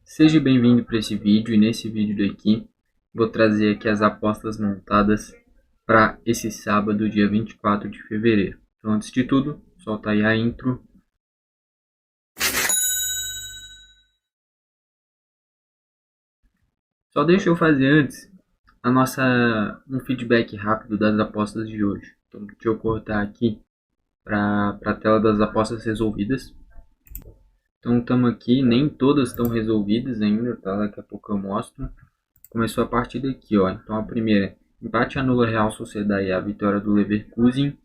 Seja bem-vindo para esse vídeo e nesse vídeo aqui vou trazer aqui as apostas montadas para esse sábado, dia 24 de fevereiro. Então, antes de tudo, solta aí a intro. Só deixa eu fazer antes um feedback rápido das apostas de hoje. Então, deixa eu cortar aqui para a tela das apostas resolvidas. Então, estamos aqui, nem todas estão resolvidas ainda, tá? Daqui a pouco eu mostro. Começou a partida aqui, ó. Então a primeira, empate anula Real Sociedade e a vitória do Leverkusen.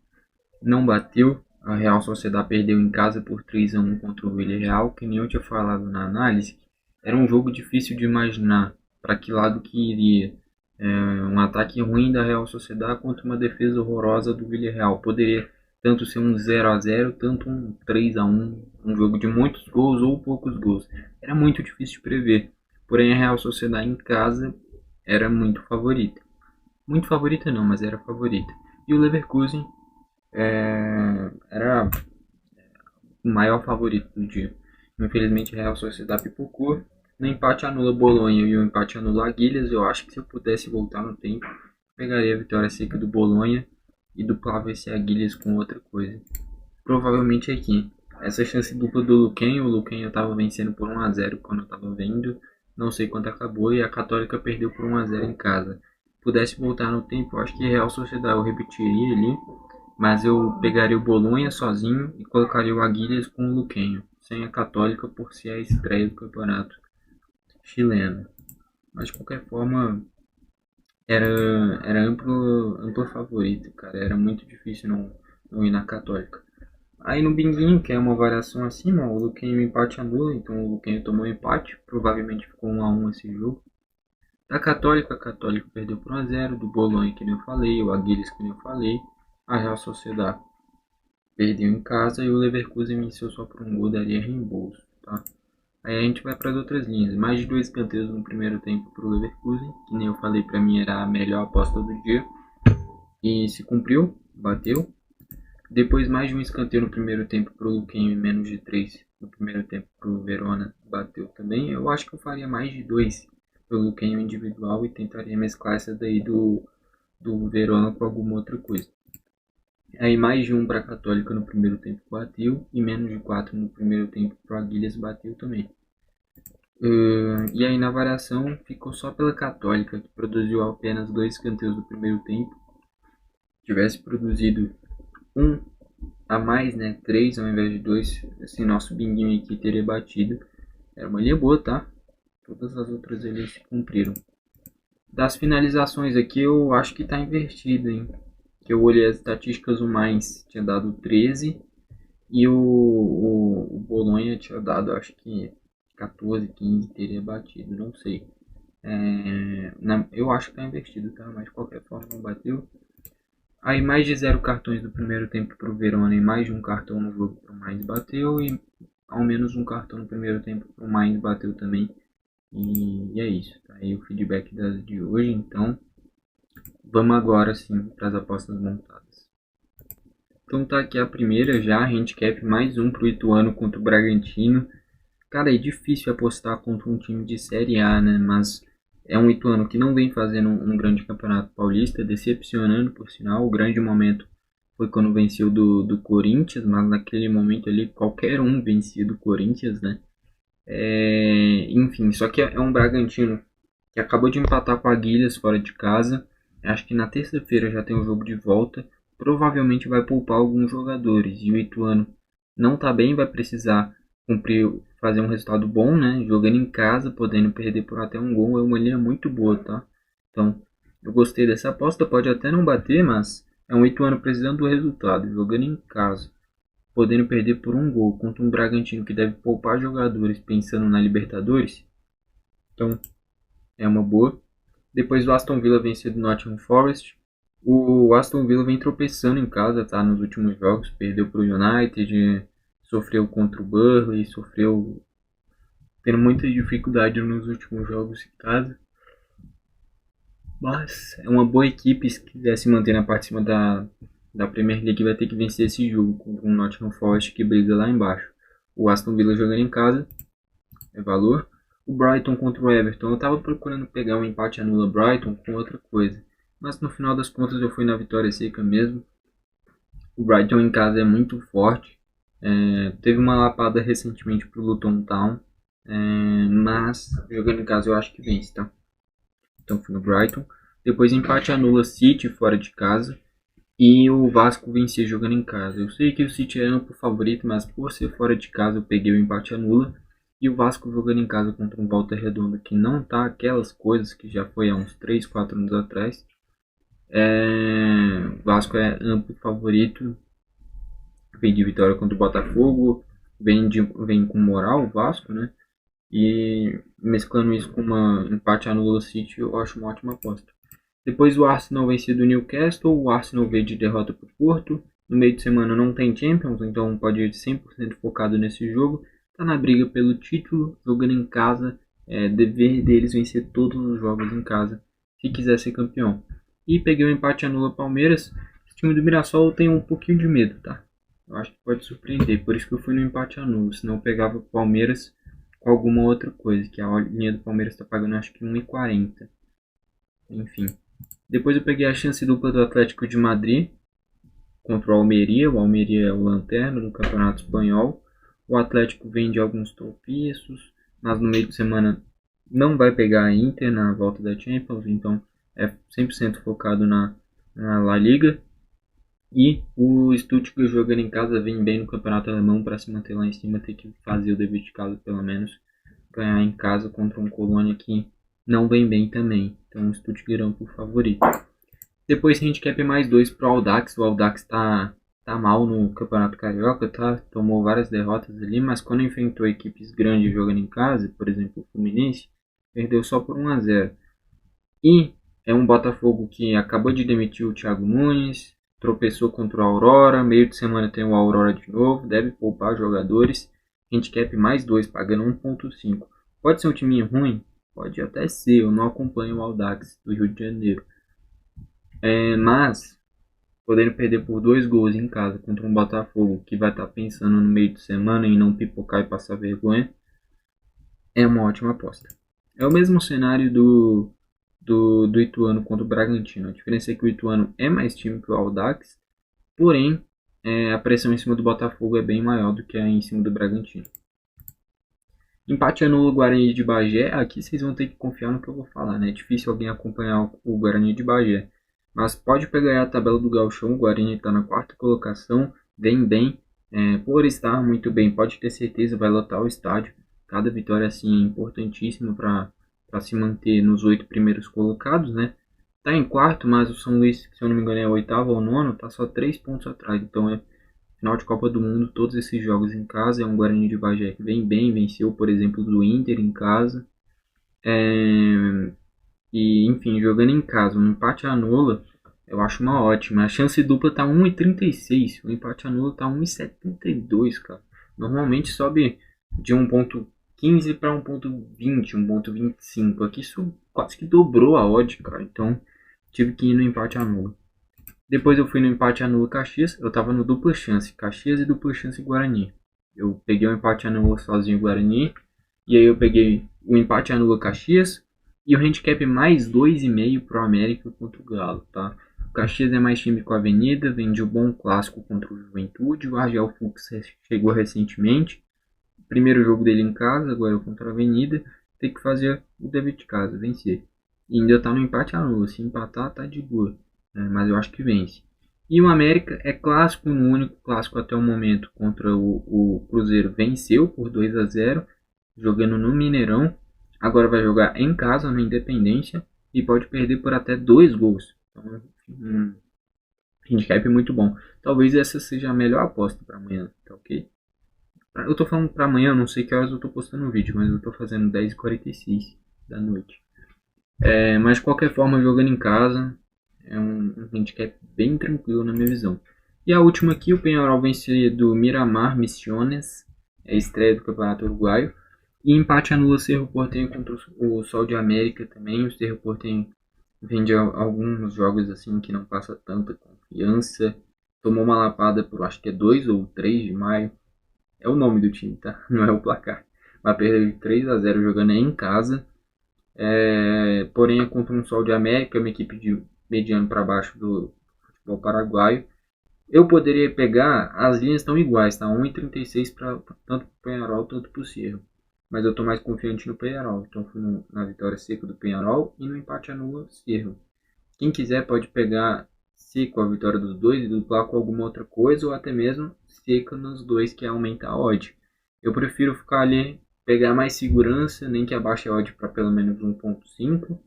Não bateu. A Real Sociedade perdeu em casa por 3-1 contra o Villarreal, que nem eu tinha falado na análise. Era um jogo difícil de imaginar para que lado que iria. Um ataque ruim da Real Sociedade contra uma defesa horrorosa do Villarreal. Poderia tanto ser um 0-0, tanto um 3-1, um jogo de muitos gols ou poucos gols. Era muito difícil de prever. Porém, a Real Sociedade em casa era muito favorita. Muito favorita não, mas era favorita. E o Leverkusen era o maior favorito do dia. Infelizmente, a Real Sociedade pipocou. No empate anula Bolonha e o empate anula Aguilhas. Eu acho que se eu pudesse voltar no tempo, pegaria a vitória seca do Bolonha e duplava esse Aguilhas com outra coisa. Provavelmente aqui. Essa chance dupla do Luquenho, o Luquenho estava vencendo por 1-0 quando eu estava vendo. Não sei quanto acabou e a Católica perdeu por 1-0 em casa. Pudesse voltar no tempo, acho que Real Sociedade eu repetiria ali, mas eu pegaria o Bolonha sozinho e colocaria o Aguilhas com o Luquenho, sem a Católica por ser a estreia do campeonato chileno. Mas de qualquer forma, era amplo favorito, cara. Era muito difícil não ir na Católica. Aí no binguinho, que é uma variação acima, o Luquinho empate anula, então o Luquinho tomou empate, provavelmente ficou 1-1 esse jogo. Da Católica, a Católica perdeu por 1-0, do Bolonha, que nem eu falei, o Aguiles, que nem eu falei, a Real Sociedade perdeu em casa e o Leverkusen venceu só por um gol, daria reembolso, tá? Aí a gente vai para as outras linhas, mais de 2 escanteios no primeiro tempo para o Leverkusen, que nem eu falei, para mim era a melhor aposta do dia, e se cumpriu, bateu. Depois mais de um escanteio no primeiro tempo para o Luquinho e menos de 3 no primeiro tempo para o Verona, bateu também. Eu acho que eu faria mais de 2 para o Luquinho individual e tentaria mesclar essa daí do Verona com alguma outra coisa. Aí mais de um para a Católica no primeiro tempo bateu e menos de 4 no primeiro tempo para o Aguilhas bateu também. E aí na variação ficou só pela Católica, que produziu apenas 2 escanteios no primeiro tempo. Tivesse produzido um a mais, né? 3 ao invés de 2. Assim, nosso binguinho aqui teria batido. Era uma linha boa, tá? Todas as outras eles cumpriram. Das finalizações aqui, eu acho que tá invertido, hein? Que eu olhei as estatísticas, o mais tinha dado 13 e o Bolonha tinha dado, acho que 14, 15 teria batido, não sei. Eu acho que tá invertido, tá? Mas de qualquer forma não bateu. Aí mais de 0 cartões no primeiro tempo para o Verona e mais de um cartão no jogo para o Mainz bateu. E ao menos um cartão no primeiro tempo para o Mainz bateu também. E é isso. Tá aí o feedback de hoje. Então vamos agora sim para as apostas montadas. Então tá aqui a primeira já. Handicap mais um para o Ituano contra o Bragantino. Cara, é difícil apostar contra um time de Série A, né? Mas é um Ituano que não vem fazendo um grande campeonato paulista, decepcionando por sinal. O grande momento foi quando venceu do Corinthians, mas naquele momento ali qualquer um vencia do Corinthians, né? Enfim, só que é um Bragantino que acabou de empatar com a Aguilhas fora de casa. Acho que na terça-feira já tem o jogo de volta. Provavelmente vai poupar alguns jogadores. E o Ituano não tá bem, vai precisar fazer um resultado bom, né? Jogando em casa, podendo perder por até um gol, é uma linha muito boa, tá? Então, eu gostei dessa aposta, pode até não bater, mas é um Ituano precisando do resultado, jogando em casa, podendo perder por um gol contra um Bragantino que deve poupar jogadores pensando na Libertadores. Então, é uma boa. Depois do Aston Villa vencer do Nottingham Forest. O Aston Villa vem tropeçando em casa, tá? Nos últimos jogos, perdeu para o United, sofreu contra o Burnley, sofreu tendo muita dificuldade nos últimos jogos em casa. Mas é uma boa equipe, se quiser se manter na parte de cima da Premier League, vai ter que vencer esse jogo contra um Nottingham Forest que briga lá embaixo. O Aston Villa jogando em casa é valor. o Brighton contra o Everton. Eu tava procurando pegar um empate anula Brighton com outra coisa. Mas no final das contas eu fui na vitória seca mesmo. O Brighton em casa é muito forte. Teve uma lapada recentemente pro Luton Town. Mas jogando em casa eu acho que vence, tá? Então fui no Brighton. Depois empate anula City fora de casa. E o Vasco vencia jogando em casa. Eu sei que o City é amplo favorito, mas por ser fora de casa eu peguei o empate anula. E o Vasco jogando em casa contra um Volta Redonda que não tá aquelas coisas que já foi há uns 3, 4 anos atrás. O Vasco é amplo favorito. Vem de vitória contra o Botafogo. Vem com moral o Vasco, né? E mesclando isso com uma empate anula City, eu acho uma ótima aposta. Depois o Arsenal venceu do Newcastle, o Arsenal veio de derrota para o Porto. No meio de semana não tem Champions, então pode ir 100% focado nesse jogo. Está na briga pelo título, jogando em casa. Dever deles vencer todos os jogos em casa, se quiser ser campeão. E peguei o empate anula Palmeiras. O time do Mirassol eu tenho um pouquinho de medo, tá? Eu acho que pode surpreender, por isso que eu fui no empate anula. Senão eu pegava o Palmeiras com alguma outra coisa, que a linha do Palmeiras está pagando acho que 1,40. Enfim. Depois eu peguei a chance dupla do Atlético de Madrid contra o Almeria. O Almeria é o lanterna do Campeonato Espanhol. O Atlético vem de alguns tropeços, mas no meio de semana não vai pegar a Inter na volta da Champions, então é 100% focado na La Liga. E o Stuttgart jogando em casa vem bem no Campeonato Alemão para se manter lá em cima, ter que fazer o dever de casa pelo menos, ganhar em casa contra um Colônia que não vem bem também. Então o Stuttgart é um favorito. Depois handicap mais 2 pro Audax. O Audax tá mal no Campeonato Carioca, tá? Tomou várias derrotas ali, mas quando enfrentou equipes grandes jogando em casa, por exemplo o Fluminense, perdeu só por 1-0. E é um Botafogo que acabou de demitir o Thiago Nunes, tropeçou contra o Aurora, meio de semana tem o Aurora de novo, deve poupar jogadores. Handicap mais 2, pagando 1,5. Pode ser um time ruim? Pode até ser, eu não acompanho o Audax do Rio de Janeiro. Mas, podendo perder por 2 gols em casa contra um Botafogo que vai estar pensando no meio de semana em não pipocar e passar vergonha, é uma ótima aposta. É o mesmo cenário do Ituano contra o Bragantino. A diferença é que o Ituano é mais time que o Audax, porém a pressão em cima do Botafogo é bem maior do que a em cima do Bragantino. Empate anula o Guarani de Bagé. Aqui vocês vão ter que confiar no que eu vou falar, né? É difícil alguém acompanhar o Guarani de Bagé. Mas pode pegar a tabela do Gauchão. O Guarani está na 4ª colocação. Vem bem. Por estar muito bem, pode ter certeza vai lotar o estádio. Cada vitória assim é importantíssima para se manter nos 8 primeiros colocados, né? Tá em 4º, mas o São Luís, se eu não me engano, é 8º ou 9º, tá só 3 pontos atrás. Então final de Copa do Mundo, todos esses jogos em casa. É um Guarani de Bagé que vem bem, venceu, por exemplo, do Inter em casa. E, enfim, jogando em casa, um empate anula, eu acho uma ótima. A chance dupla tá 1,36, o empate anula tá 1,72, cara. Normalmente sobe de 1,15 para 1,20, 1,25. Aqui isso quase que dobrou a odd, cara. Então tive que ir no empate anula. Depois eu fui no empate anula Caxias. Eu tava no dupla chance, Caxias e dupla chance Guarani. Eu peguei o empate anula sozinho Guarani. E aí eu peguei o empate anula Caxias. E o handicap mais 2,5 pro América contra o Galo, tá? O Caxias é mais time com a Avenida, vem de um bom clássico contra o Juventude. O Argel Fux chegou recentemente. Primeiro jogo dele em casa, agora contra a Avenida. Tem que fazer o dever de casa, vencer. E ainda tá no empate anula. Se empatar, tá de boa. Mas eu acho que vence. E o América é clássico, no único clássico até o momento contra o Cruzeiro, venceu por 2-0, jogando no Mineirão. Agora vai jogar em casa, na Independência, e pode perder por até 2 gols. Então, handicap muito bom. Talvez essa seja a melhor aposta para amanhã, tá ok? Eu tô falando para amanhã, não sei que horas eu tô postando o vídeo, mas eu tô fazendo 10h46 da noite. Mas de qualquer forma, jogando em casa, é um handicap bem tranquilo na minha visão. E a última aqui, o Peñarol vence do Miramar Misiones, é a estreia do Campeonato Uruguaio. E empate anula o Cerro Porteño contra o Sol de América também. O Cerro Porteño vem de alguns jogos assim que não passa tanta confiança. Tomou uma lapada por acho que é 2 ou 3 de maio. É o nome do time, tá? Não é o placar. vai perder de 3-0 jogando em casa. Porém é contra um Sol de América, uma equipe de mediano para baixo do futebol paraguaio. Eu poderia pegar, as linhas estão iguais, tá? 1,36 para tanto para o Peñarol quanto para o Cerro. Mas eu estou mais confiante no Peñarol, então fui na vitória seca do Peñarol e no empate anula Cerro. Quem quiser pode pegar seco a vitória dos dois e duplar com alguma outra coisa, ou até mesmo seca nos dois, que aumenta a odd. Eu prefiro ficar ali, pegar mais segurança, nem que abaixe a odd para pelo menos 1.5.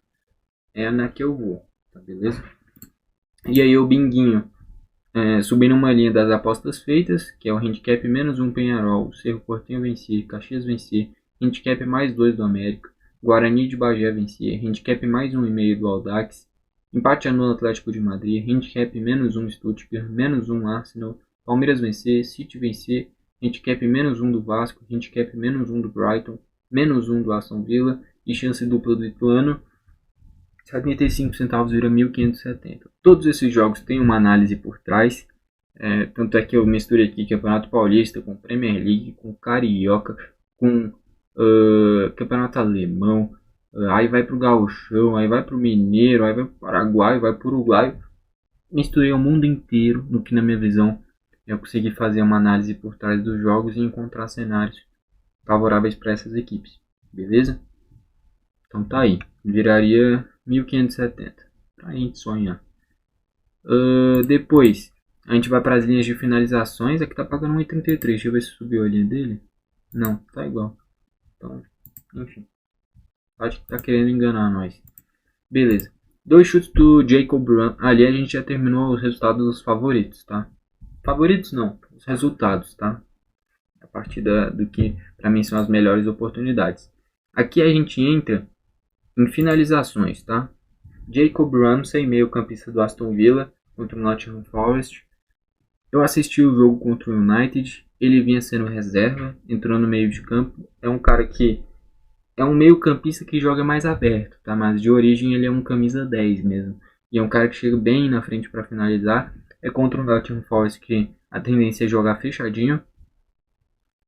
É na que eu vou, tá beleza? E aí o binguinho, subindo uma linha das apostas feitas, que é o handicap menos 1 Peñarol, Cerro Porteño vencer, Caxias vencer, handicap mais 2 do América, Guarani de Bagé vencer, handicap mais 1,5 do Audax, empate anula Atlético de Madrid, handicap menos 1 Stuttgart, menos 1 Arsenal, Palmeiras vencer, City vencer, handicap menos 1 do Vasco, handicap menos 1 do Brighton, menos 1 do Aston Villa e chance dupla do Ituano. 75 centavos vira 1.570. Todos esses jogos têm uma análise por trás. Tanto é que eu misturei aqui Campeonato Paulista com Premier League, com Carioca, com Campeonato Alemão. Aí vai pro Gauchão, aí vai pro Mineiro, aí vai pro Paraguai, vai pro Uruguai. Misturei o mundo inteiro, no que na minha visão eu consegui fazer uma análise por trás dos jogos e encontrar cenários favoráveis para essas equipes. Beleza? Então tá aí. Viraria 1.570. Pra gente sonhar. Depois, a gente vai para as linhas de finalizações. Aqui tá pagando 1,33. Deixa eu ver se subiu a linha dele. Não, tá igual. Então, enfim. Acho que tá querendo enganar nós. Beleza. 2 chutes do Jacob Run. Ali a gente já terminou os resultados dos favoritos, tá? Favoritos não, os resultados, tá? A partir do que para mim são as melhores oportunidades. Aqui a gente entra em finalizações, tá? Jacob Ramsey, meio campista do Aston Villa contra o Nottingham Forest. Eu assisti o jogo contra o United, ele vinha sendo reserva, entrou no meio de campo. É um cara que é um meio campista que joga mais aberto, tá? Mas de origem ele é um camisa 10 mesmo. E é um cara que chega bem na frente para finalizar. É contra o Nottingham Forest que a tendência é jogar fechadinho.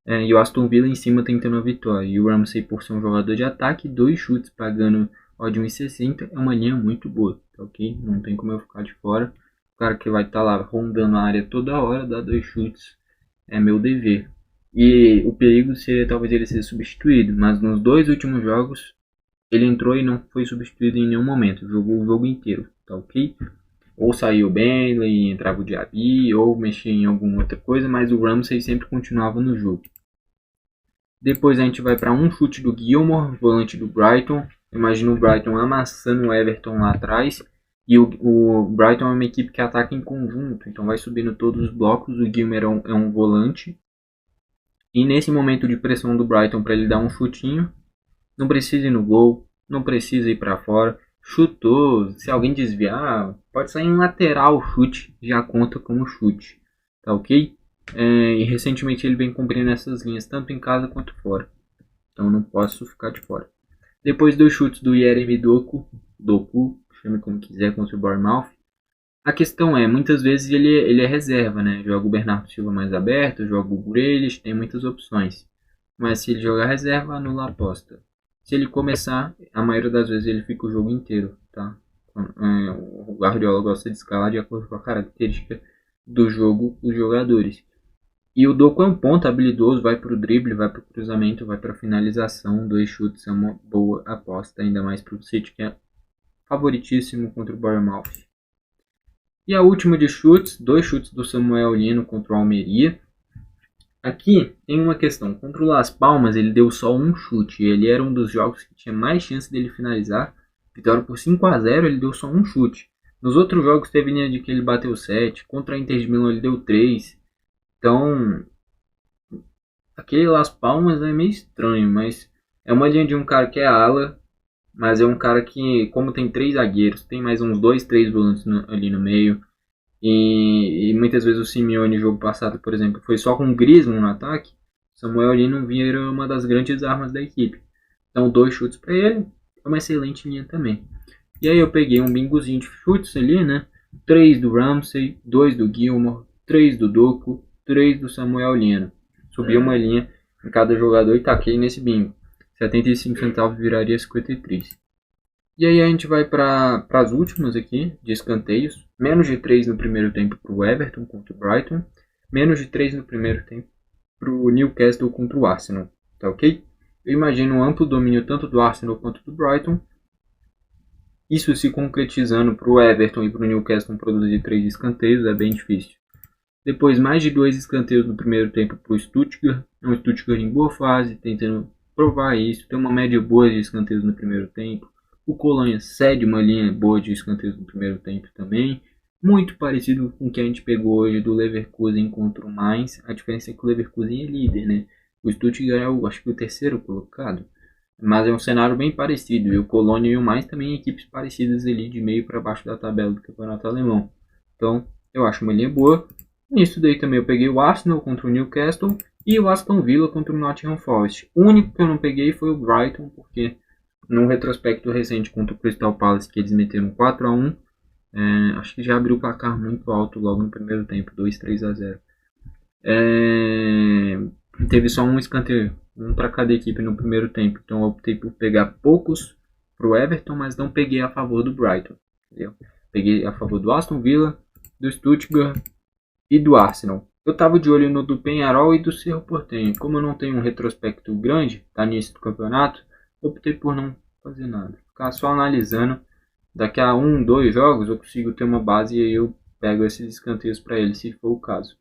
E o Aston Villa em cima tentando a vitória. E o Ramsey, por ser um jogador de ataque, 2 chutes pagando odd 1,60 é uma linha muito boa, tá ok? Não tem como eu ficar de fora. O cara que vai estar lá rondando a área toda hora, dá 2 chutes, é meu dever. E o perigo seria talvez ele ser substituído, mas nos 2 últimos jogos ele entrou e não foi substituído em nenhum momento, jogou o jogo inteiro, tá ok? Ou saiu o Bentley, entrava o Diaby, ou mexia em alguma outra coisa, mas o Ramsey sempre continuava no jogo. Depois a gente vai para um chute do Gilmour, volante do Brighton. Imagina o Brighton amassando o Everton lá atrás. E o Brighton é uma equipe que ataca em conjunto, então vai subindo todos os blocos. O Gilmour é um volante. E nesse momento de pressão do Brighton para ele dar um chutinho, não precisa ir no gol, não precisa ir para fora. Chutou, se alguém desviar, pode sair um lateral chute, já conta como chute, tá ok? E recentemente ele vem cumprindo essas linhas, tanto em casa quanto fora. Então não posso ficar de fora. Depois dos chutes do Yeremy Doku, chame como quiser, contra o Bournemouth. A questão é, muitas vezes ele é reserva, né? Joga o Bernardo Silva mais aberto, joga o Grealish, tem muitas opções. Mas se ele jogar reserva, anula a aposta. Se ele começar, a maioria das vezes ele fica o jogo inteiro, tá? O Guardiola gosta de escalar de acordo com a característica do jogo, os jogadores. E o Doku é um ponto habilidoso, vai para o drible, vai para o cruzamento, vai para a finalização. 2 chutes é uma boa aposta, ainda mais para o City, que é favoritíssimo contra o Bournemouth. E a última de chutes, 2 chutes do Samuel Lino contra o Almeria. Aqui tem uma questão, contra o Las Palmas ele deu só um chute, ele era um dos jogos que tinha mais chance dele finalizar. Vitória por 5-0, ele deu só um chute. Nos outros jogos teve linha de que ele bateu 7, contra a Inter de Milão ele deu 3. Então, aquele Las Palmas é meio estranho, mas é uma linha de um cara que é ala, mas é um cara que, como tem 3 zagueiros, tem mais uns 2, 3 volantes ali no meio, e muitas vezes o Simeone, no jogo passado, por exemplo, foi só com o Griezmann no ataque, Samuel Lino vira uma das grandes armas da equipe. Então, 2 chutes para ele, é uma excelente linha também. E aí eu peguei um bingozinho de chutes ali, né? 3 do Ramsey, 2 do Gilmour, 3 do Doku, 3 do Samuel Lino. Subi uma linha em cada jogador e taquei nesse bingo. 75 centavos viraria 53. E aí a gente vai para as últimas aqui, de escanteios. Menos de 3 no primeiro tempo para o Everton contra o Brighton. Menos de 3 no primeiro tempo para o Newcastle contra o Arsenal. Tá ok? Eu imagino um amplo domínio tanto do Arsenal quanto do Brighton. Isso se concretizando para o Everton e para o Newcastle produzir 3 escanteios é bem difícil. Depois mais de 2 escanteios no primeiro tempo para o Stuttgart. Um Stuttgart em boa fase, tentando provar isso. Tem uma média boa de escanteios no primeiro tempo. O Colônia cede uma linha boa de escanteios no primeiro tempo também. Muito parecido com o que a gente pegou hoje do Leverkusen contra o Mainz. A diferença é que o Leverkusen é líder, né? O Stuttgart é acho que o terceiro colocado. Mas é um cenário bem parecido. E o Colônia e o Mainz também equipes parecidas ali de meio para baixo da tabela do campeonato alemão. Então eu acho uma linha boa. Nisso daí também eu peguei o Arsenal contra o Newcastle e o Aston Villa contra o Nottingham Forest. O único que eu não peguei foi o Brighton, porque no retrospecto recente contra o Crystal Palace, que eles meteram 4-1, acho que já abriu o placar muito alto logo no primeiro tempo, 2-3-0. Teve só um escanteio, um para cada equipe no primeiro tempo, então eu optei por pegar poucos para o Everton, mas não peguei a favor do Brighton, entendeu? Peguei a favor do Aston Villa, do Stuttgart e do Arsenal. Eu estava de olho no do Peñarol e do Cerro Porteño. Como eu não tenho um retrospecto grande, tá nisso do campeonato, optei por não fazer nada. Ficar só analisando. Daqui a 1, 2 jogos eu consigo ter uma base e aí eu pego esses escanteios para ele, se for o caso.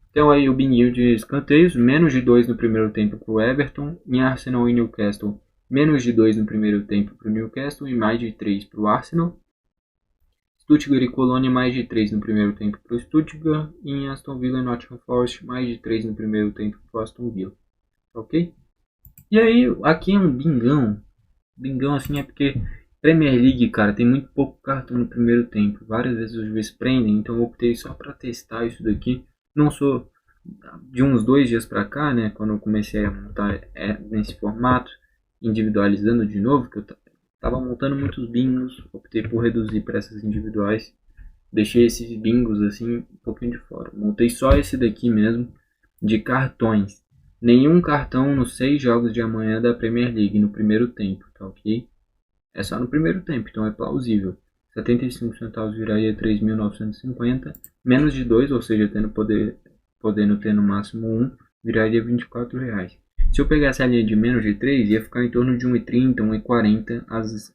Então aí o binguinho de escanteios, menos de 2 no primeiro tempo para o Everton, em Arsenal e Newcastle, menos de 2 no primeiro tempo para o Newcastle e mais de 3 para o Arsenal. Stuttgart e Colônia mais de 3 no primeiro tempo para o Stuttgart. E em Aston Villa e Nottingham Forest mais de 3 no primeiro tempo para o Aston Villa. Ok? E aí, aqui é um bingão. Bingão assim é porque Premier League, cara, tem muito pouco cartão no primeiro tempo. Várias vezes os juízes prendem, então eu optei só para testar isso daqui. Não sou de uns 2 dias para cá, né, quando eu comecei a montar nesse formato, individualizando de novo, que eu tava montando muitos bingos, optei por reduzir para essas individuais. Deixei esses bingos assim um pouquinho de fora. Montei só esse daqui mesmo, de cartões. Nenhum cartão nos 6 jogos de amanhã da Premier League no primeiro tempo, tá ok? É só no primeiro tempo, então é plausível. 75 centavos viraria 3.950. Menos de 2, ou seja, podendo ter no máximo 1, viraria 24 reais. Se eu pegasse a linha de menos de 3, ia ficar em torno de 1,30, 1,40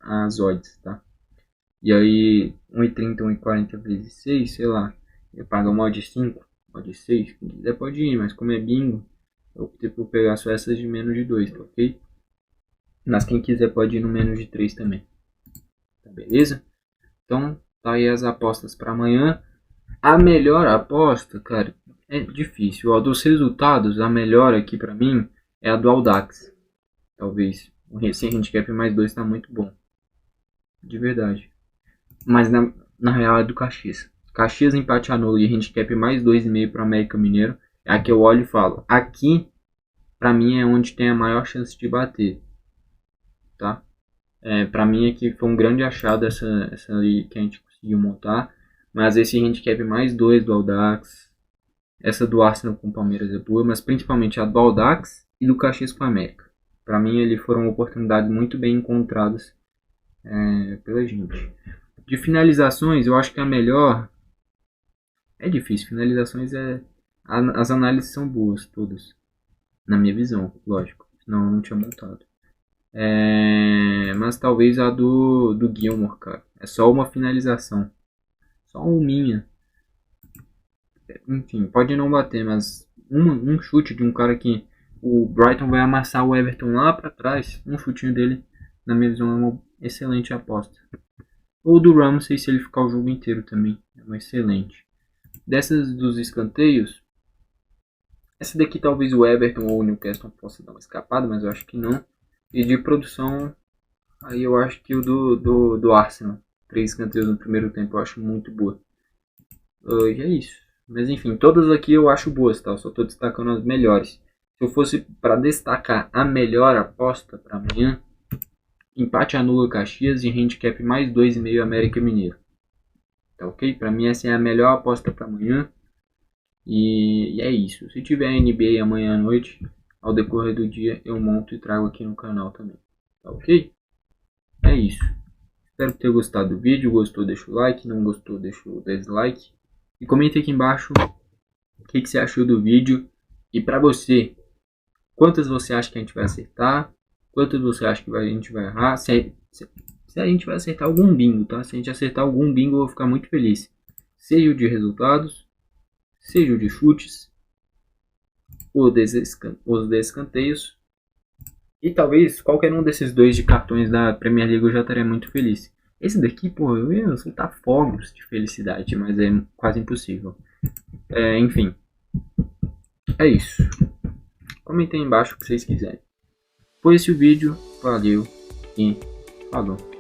as odds, tá? E aí, 1,30, 1,40 vezes 6, sei lá, eu pago uma odd 5, odd 6, quem quiser pode ir, mas como é bingo, eu optei por pegar só essas de menos de 2, tá ok? Mas quem quiser pode ir no menos de 3 também, tá beleza? Então, tá aí as apostas para amanhã. A melhor aposta, cara, é difícil. Ó, dos resultados, a melhor aqui para mim é a do Audax. Talvez. Sem handicap mais 2 tá muito bom. De verdade. Mas na real é do Caxias. Caxias empate anula e handicap mais 2,5 para o América Mineiro. É a que eu olho e falo. Aqui, para mim, é onde tem a maior chance de bater. Tá? Para mim aqui foi um grande achado essa aí que a gente conseguiu montar. Mas esse handicap mais 2 do Audax. Essa do Arsenal com o Palmeiras é boa. Mas principalmente a do Audax e do Caxias com o América. Para mim, eles foram oportunidades muito bem encontradas pela gente. De finalizações, eu acho que a melhor... É difícil, finalizações as análises são boas, todas. Na minha visão, lógico. Senão eu não tinha montado. Mas talvez a do Gilmore, cara. É só uma finalização. Só uma minha. Enfim, pode não bater, mas um chute de um cara que o Brighton vai amassar o Everton lá pra trás. Um chutinho dele, na minha visão, é uma excelente aposta. Ou do Ramsey, se ele ficar o jogo inteiro também. É uma excelente. Dessas dos escanteios, essa daqui talvez o Everton ou o Newcastle possa dar uma escapada, mas eu acho que não. E de produção, aí eu acho que o do Arsenal. 3 escanteios no primeiro tempo eu acho muito boa. E é isso. Mas enfim, todas aqui eu acho boas, tá? Eu só estou destacando as melhores. Se eu fosse para destacar a melhor aposta para amanhã, empate anula Caxias e handicap mais 2,5 América Mineiro. Tá ok? Para mim essa é a melhor aposta para amanhã. E é isso. Se tiver NBA amanhã à noite, ao decorrer do dia eu monto e trago aqui no canal também. Tá ok? É isso. Espero que tenha gostado do vídeo. Gostou, deixa o like. Não gostou, deixa o dislike. E comente aqui embaixo o que você achou do vídeo. E pra você, quantas você acha que a gente vai acertar? Quantas você acha que a gente vai errar? Se a gente vai acertar algum bingo, tá? Se a gente acertar algum bingo, eu vou ficar muito feliz. Seja o de resultados, seja o de chutes, os de escanteios. E talvez qualquer um desses dois de cartões da Premier League eu já estaria muito feliz. Esse daqui, pô, eu ia soltar fogos de felicidade, mas é quase impossível. Enfim, é isso. Comentem aí embaixo o que vocês quiserem. Foi esse o vídeo, valeu e falou.